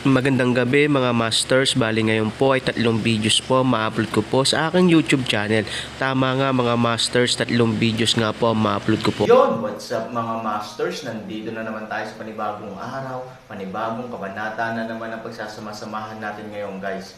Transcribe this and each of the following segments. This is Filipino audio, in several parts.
Magandang gabi mga masters, bali ngayon po ay 3 videos po ma-upload ko po sa aking YouTube channel. Tama nga mga masters, 3 videos nga po ma-upload ko po. Yon, what's up mga masters? Nandito na naman tayo sa panibagong araw, panibagong kabanata na naman ang pagsasama-samahan natin ngayon guys.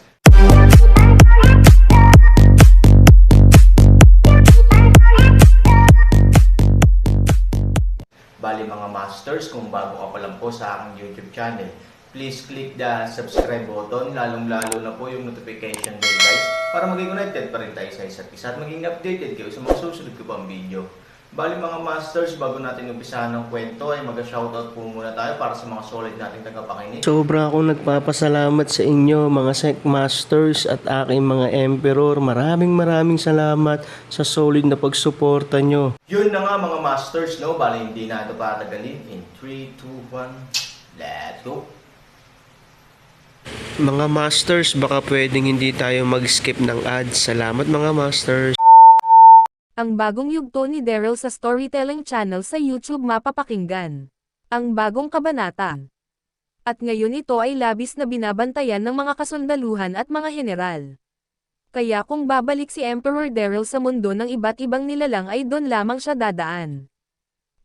Bali mga masters, kung bago ka pa lang po sa aking YouTube channel, please click the subscribe button, lalong-lalo na po yung notification bell guys, para maging connected pa rin tayo sa isa't isa at maging updated kayo sa mga susunod ko pang video. Bali mga masters, bago natin umpisahan ng kwento ay mag-shoutout po muna tayo para sa mga solid nating tagapakinig. Sobra akong nagpapasalamat sa inyo mga Sec Masters at aking mga Emperor. Maraming salamat sa solid na pagsuporta nyo. Yun na nga mga masters, no? Bali hindi na ito patagalin. In 3, 2, 1, let's go! Mga masters, baka pwedeng hindi tayo mag-skip ng ads. Salamat mga masters. Ang bagong yugto ni Daryl sa Storytelling Channel sa YouTube mapapakinggan. Ang bagong kabanata. At ngayon ito ay labis na binabantayan ng mga kasundaluhan at mga general. Kaya kung babalik si Emperor Daryl sa mundo ng iba't ibang nilalang ay doon lamang siya dadaan.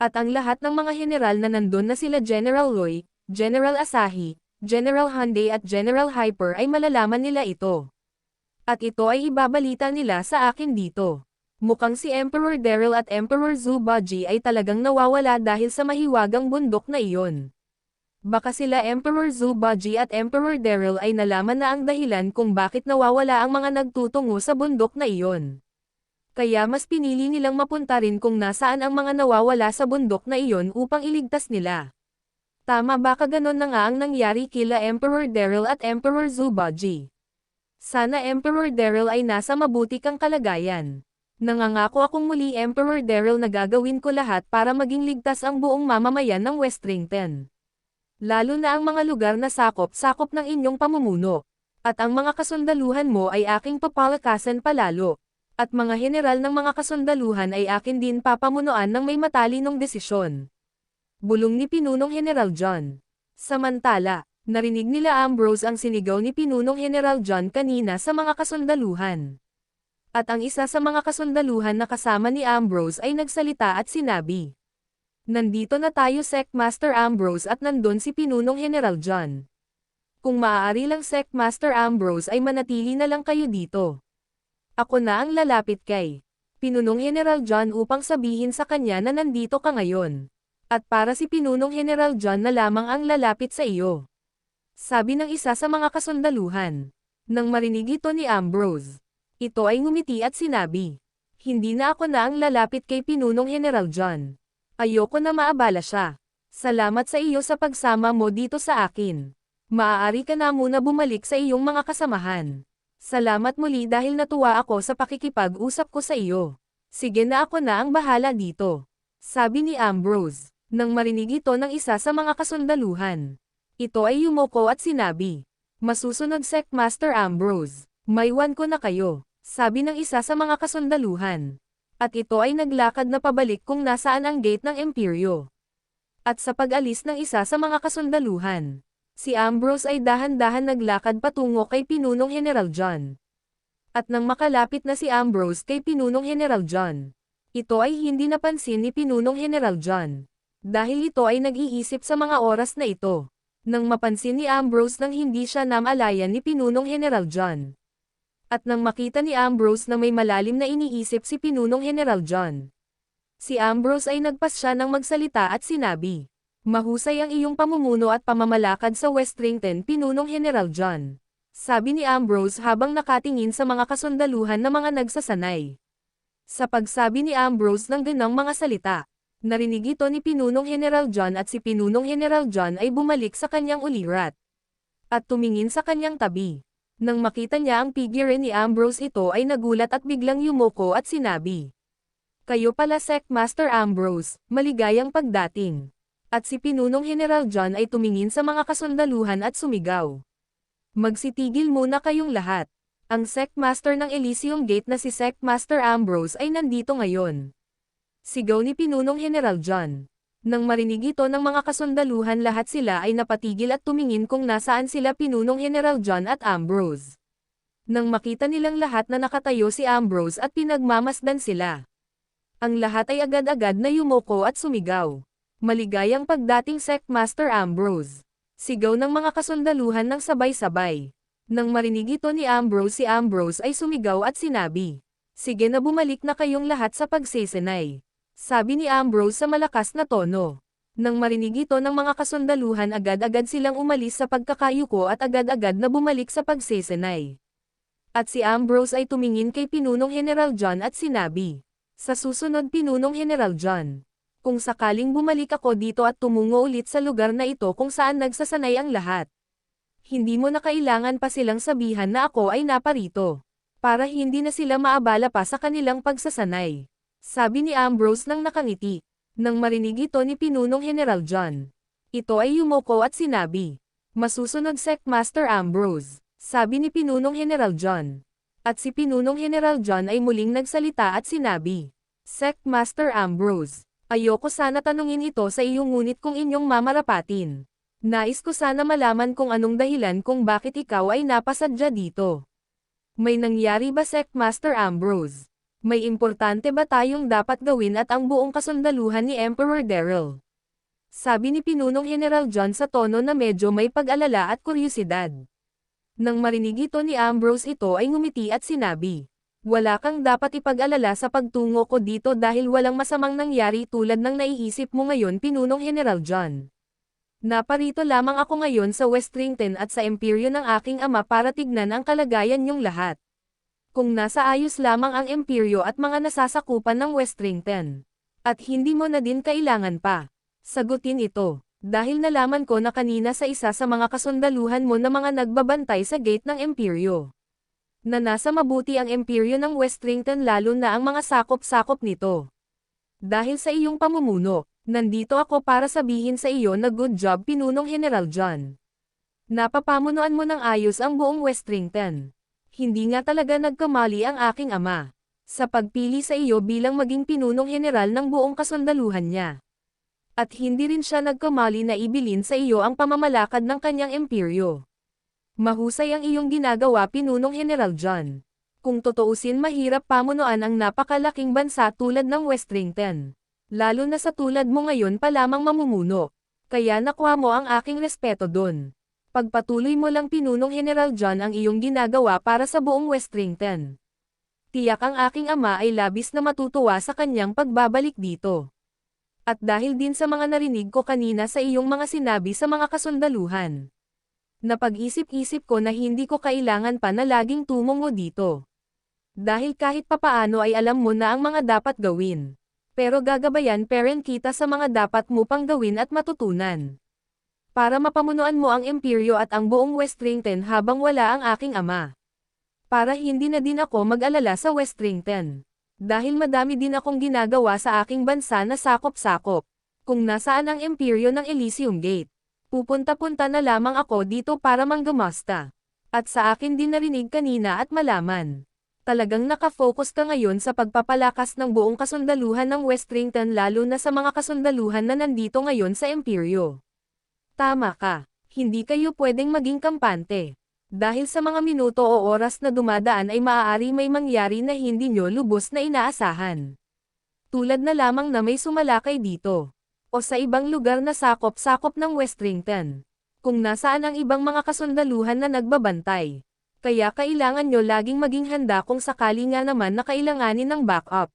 At ang lahat ng mga general na nandun na sila General Roy, General Asahi, General Hyundai at General Hyper ay malalaman nila ito. At ito ay ibabalita nila sa akin dito. Mukhang si Emperor Daryl at Emperor Zubaji ay talagang nawawala dahil sa mahiwagang bundok na iyon. Baka sila Emperor Zubaji at Emperor Daryl ay nalaman na ang dahilan kung bakit nawawala ang mga nagtutungo sa bundok na iyon. Kaya mas pinili nilang mapunta rin kung nasaan ang mga nawawala sa bundok na iyon upang iligtas nila. Tama baka ganon na nga ang nangyari kila Emperor Daryl at Emperor Zubaji. Sana Emperor Daryl ay nasa mabuti kang kalagayan. Nangangako akong muli Emperor Daryl na gagawin ko lahat para maging ligtas ang buong mamamayan ng Westrington. Lalo na ang mga lugar na sakop ng inyong pamumuno. At ang mga kasundaluhan mo ay aking papalakasan palalo. At mga general ng mga kasundaluhan ay akin din papamunuan ng may matalinong desisyon. Bulong ni Pinunong General John. Samantala, narinig nila Ambrose ang sinigaw ni Pinunong General John kanina sa mga kasundaluhan. At ang isa sa mga kasundaluhan na kasama ni Ambrose ay nagsalita at sinabi, "Nandito na tayo Sec Master Ambrose at nandun si Pinunong General John. Kung maaari lang Sec Master Ambrose ay manatili na lang kayo dito. Ako na ang lalapit kay Pinunong General John upang sabihin sa kanya na nandito ka ngayon. At para si Pinunong General John na lamang ang lalapit sa iyo." Sabi ng isa sa mga kasundaluhan. Nang marinig ito ni Ambrose, ito ay ngumiti at sinabi, "Hindi na ako na ang lalapit kay Pinunong General John. Ayoko na maabala siya. Salamat sa iyo sa pagsama mo dito sa akin. Maaari ka na muna bumalik sa iyong mga kasamahan. Salamat muli dahil natuwa ako sa pakikipag-usap ko sa iyo. Sige na ako na ang bahala dito." Sabi ni Ambrose. Nang marinig ito ng isa sa mga kasundaluhan, ito ay yumuko at sinabi, "Masusunod Sec Master Ambrose. Maiwan ko na kayo," sabi ng isa sa mga kasundaluhan. At ito ay naglakad na pabalik kung nasaan ang gate ng Imperyo. At sa pag-alis ng isa sa mga kasundaluhan, si Ambrose ay dahan-dahan naglakad patungo kay Pinunong General John. At nang makalapit na si Ambrose kay Pinunong General John, ito ay hindi napansin ni Pinunong General John. Dahil ito ay nag-iisip sa mga oras na ito. Nang mapansin ni Ambrose nang hindi siya namalayan ni Pinunong General John. At nang makita ni Ambrose na may malalim na iniisip si Pinunong General John, si Ambrose ay nagpasya ng magsalita at sinabi, "Mahusay ang iyong pamumuno at pamamalakad sa Westrington Pinunong General John." Sabi ni Ambrose habang nakatingin sa mga kasundaluhan na mga nagsasanay. Sa pagsabi ni Ambrose ng ganang mga salita, narinig ito ni Pinunong General John at si Pinunong General John ay bumalik sa kanyang ulirat. At tumingin sa kanyang tabi. Nang makita niya ang figure ni Ambrose ito ay nagulat at biglang yumuko at sinabi, "Kayo pala Sec Master Ambrose, maligayang pagdating." At si Pinunong General John ay tumingin sa mga kasundaluhan at sumigaw, "Magsitigil muna kayong lahat. Ang Sec Master ng Elysium Gate na si Sec Master Ambrose ay nandito ngayon." Sigaw ni Pinunong General John. Nang marinig ito ng mga kasundaluhan, lahat sila ay napatigil at tumingin kung nasaan sila Pinunong General John at Ambrose. Nang makita nilang lahat na nakatayo si Ambrose at pinagmamasdan sila, ang lahat ay agad-agad na yumuko at sumigaw. Maligayang pagdating Sectmaster Ambrose! Sigaw ng mga kasundaluhan ng sabay-sabay. Nang marinig ito ni Ambrose, si Ambrose ay sumigaw at sinabi, "Sige na, bumalik na kayong lahat sa pagsesenay," sabi ni Ambrose sa malakas na tono. Nang marinig ito ng mga kasundaluhan, agad-agad silang umalis sa pagkakayuko at agad-agad na bumalik sa pagsesenay. At si Ambrose ay tumingin kay Pinunong General John at sinabi, "Sa susunod, Pinunong General John, kung sakaling bumalik ako dito at tumungo ulit sa lugar na ito kung saan nagsasanay ang lahat, hindi mo na kailangan pa silang sabihan na ako ay naparito, para hindi na sila maabala pa sa kanilang pagsasanay," sabi ni Ambrose nang nakangiti. Nang marinig ito ni Pinunong General John, ito ay yumuko at sinabi, "Masusunod, Sectmaster Ambrose," sabi ni Pinunong General John. At si Pinunong General John ay muling nagsalita at sinabi, "Sectmaster Ambrose, ayoko sana tanungin ito sa iyo, ngunit kung inyong mamarapatin, nais ko sana malaman kung anong dahilan kung bakit ikaw ay napasadya dito. May nangyari ba, Sectmaster Ambrose? May importante ba tayong dapat gawin at ang buong kasundaluhan ni Emperor Daryl?" Sabi ni Pinunong General John sa tono na medyo may pag-alala at kuryosidad. Nang marinig ito ni Ambrose, ito ay ngumiti at sinabi, "Wala kang dapat ipag-alala sa pagtungo ko dito dahil walang masamang nangyari tulad ng naiisip mo ngayon, Pinunong General John. Naparito lamang ako ngayon sa Westrington at sa imperyo ng aking ama para tignan ang kalagayan niyong lahat. Kung nasa ayos lamang ang imperyo at mga nasasakupan ng Westrington. At hindi mo na din kailangan pa sagutin ito, dahil nalaman ko na kanina sa isa sa mga kasundaluhan mo na mga nagbabantay sa gate ng imperyo, na nasa mabuti ang imperyo ng Westrington, lalo na ang mga sakop-sakop nito. Dahil sa iyong pamumuno, nandito ako para sabihin sa iyo na good job, Pinunong General John. Napapamunuan mo ng ayos ang buong Westrington. Hindi nga talaga nagkamali ang aking ama sa pagpili sa iyo bilang maging Pinunong General ng buong kasundaluhan niya. At hindi rin siya nagkamali na ibilin sa iyo ang pamamalakad ng kanyang imperyo. Mahusay ang iyong ginagawa, Pinunong General John. Kung tutuusin, mahirap pamunuan ang napakalaking bansa tulad ng Westrington, lalo na sa tulad mo ngayon pa lamang mamumuno. Kaya nakuha mo ang aking respeto doon. Pagpatuloy mo lang, Pinunong General John, ang iyong ginagawa para sa buong Westrington. Tiyak ang aking ama ay labis na matutuwa sa kanyang pagbabalik dito. At dahil din sa mga narinig ko kanina sa iyong mga sinabi sa mga kasundaluhan, napag-isip-isip ko na hindi ko kailangan pa na laging tumungo dito. Dahil kahit papaano ay alam mo na ang mga dapat gawin. Pero gagabayan parent kita sa mga dapat mo pang gawin at matutunan, para mapamunuan mo ang imperyo at ang buong Westrington habang wala ang aking ama. Para hindi na din ako mag-alala sa Westrington. Dahil madami din akong ginagawa sa aking bansa na sakop-sakop. Kung nasaan ang imperyo ng Elysium Gate, pupunta-punta na lamang ako dito para manggamasta. At sa akin din narinig kanina at malaman, talagang nakafocus ka ngayon sa pagpapalakas ng buong kasundaluhan ng Westrington, lalo na sa mga kasundaluhan na nandito ngayon sa imperyo. Tama ka, hindi kayo pwedeng maging kampante. Dahil sa mga minuto o oras na dumadaan ay maaari may mangyari na hindi nyo lubos na inaasahan. Tulad na lamang na may sumalakay dito, o sa ibang lugar na sakop-sakop ng Westrington, kung nasaan ang ibang mga kasundaluhan na nagbabantay. Kaya kailangan nyo laging maging handa kung sakali nga naman na kailanganin ng backup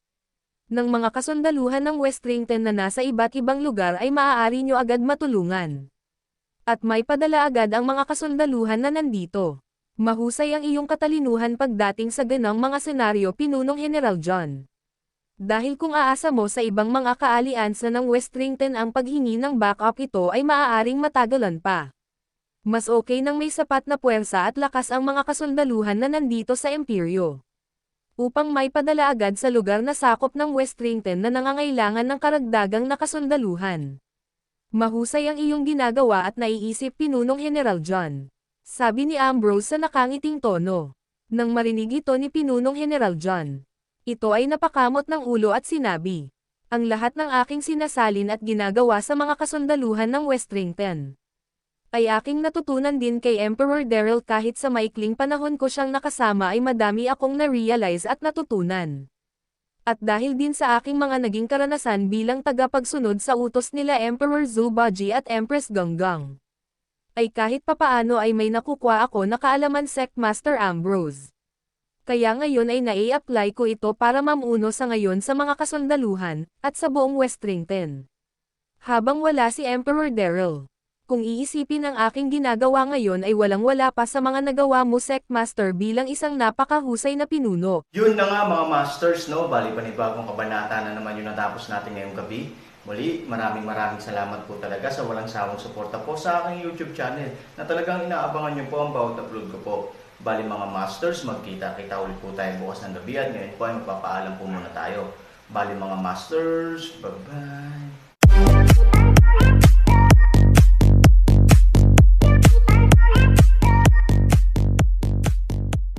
ng mga kasundaluhan ng Westrington na nasa iba't ibang lugar, ay maaari nyo agad matulungan. At may padala agad ang mga kasundaluhan na nandito. Mahusay ang iyong katalinuhan pagdating sa ganang mga senaryo, Pinunong General John. Dahil kung aasa mo sa ibang mga kaaliansa ng Westrington ang paghingi ng backup, ito ay maaaring matagalan pa. Mas okay nang may sapat na puwersa at lakas ang mga kasundaluhan na nandito sa imperyo, upang may padala agad sa lugar na sakop ng Westrington na nangangailangan ng karagdagang na kasundaluhan. Mahusay ang iyong ginagawa at naiisip, Pinunong General John, sabi ni Ambrose sa nakangiting tono. Nang marinig ito ni Pinunong General John, ito ay napakamot ng ulo at sinabi, Ang lahat ng aking sinasalin at ginagawa sa mga kasundaluhan ng Westrington ay aking natutunan din kay Emperor Daryl. Kahit sa maikling panahon ko siyang nakasama ay madami akong na-realize at natutunan. At dahil din sa aking mga naging karanasan bilang tagapagsunod sa utos nila Emperor Zubaji at Empress Ganggang, ay kahit papaano ay may nakukuha ako na kaalaman Sect Master Ambrose. Kaya ngayon ay nai-apply ko ito para mamuno sa ngayon sa mga kasundaluhan, at sa buong Westrington. Habang wala si Emperor Daryl, kung iisipin ang aking ginagawa ngayon ay walang-wala pa sa mga nagawa mo Sect Master bilang isang napakahusay na pinuno. Yun na nga mga masters, no? Bali panibagong kabanata na naman yung natapos natin ngayong gabi. Muli, maraming salamat po talaga sa walang sawang suporta po sa aking YouTube channel na talagang inaabangan nyo po ang bawat upload ko po. Bali mga masters, magkita-kita ulit po tayo bukas ng gabi at ngayon po ay magpapaalam po muna tayo. Bali mga masters, bye-bye!